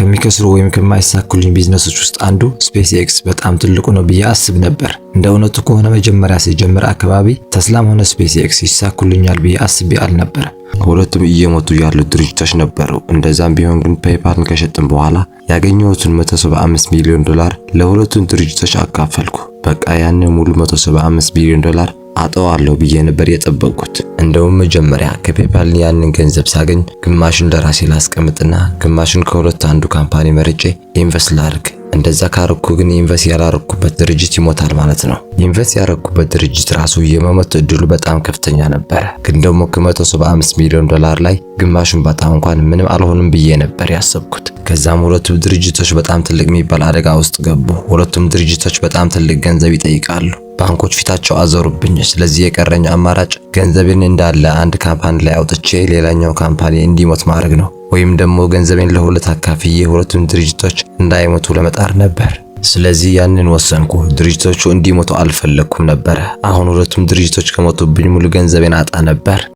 ከሚከስሩ ወይም ከማይሳኩልኝ ቢዝነሶች ውስጥ አንዱ ስፔስ ኤክስ በጣም ትልቁ ነው ብዬ አስብ ነበር። እንደ እውነቱ ከሆነ መጀመሪያ ሲጀምር አካባቢ ተስላም ሆነ ስፔስ ኤክስ ይሳኩልኛል ብዬ አስቤ አልነበረም። ሁለቱም እየሞቱ ያሉት ድርጅቶች ነበሩ። እንደዛም ቢሆን ግን ፔይፓልን ከሸጥን በኋላ ያገኘሁትን $175 ሚሊዮን ለሁለቱም ድርጅቶች አካፈልኩ። በቃ ያንን ሙሉ $175 ቢሊዮን አጠዋለሁ ብዬ ነበር የጠበቅኩት። እንደውም መጀመሪያ ከፔይፓል ያንን ገንዘብ ሳገኝ ግማሹን ለራሴ ላስቀምጥና ግማሹን ከሁለት አንዱ ካምፓኒ መርጬ ኢንቨስት ላድርግ። እንደዛ ካረኩ ግን ኢንቨስት ያላረኩበት ድርጅት ይሞታል ማለት ነው። ኢንቨስት ያረኩበት ድርጅት ራሱ የመሞት እድሉ በጣም ከፍተኛ ነበረ። ግን ደግሞ ከ175 ሚሊዮን ላይ ግማሹን በጣም እንኳን ምንም አልሆንም ብዬ ነበር ያሰብኩት። ከዛም ሁለቱም ድርጅቶች በጣም ትልቅ የሚባል አደጋ ውስጥ ገቡ። ሁለቱም ድርጅቶች በጣም ትልቅ ገንዘብ ይጠይቃሉ። ባንኮች ፊታቸው አዞሩብኝ። ስለዚህ የቀረኝ አማራጭ ገንዘቤን እንዳለ አንድ ካምፓኒ ላይ አውጥቼ ሌላኛው ካምፓኒ እንዲሞት ማድረግ ነው፣ ወይም ደግሞ ገንዘቤን ለሁለት አካፍዬ ሁለቱም ድርጅቶች እንዳይሞቱ ለመጣር ነበር። ስለዚህ ያንን ወሰንኩ። ድርጅቶቹ እንዲሞቱ አልፈለኩም ነበር። አሁን ሁለቱም ድርጅቶች ከሞቱብኝ ሙሉ ገንዘቤን አጣ ነበር።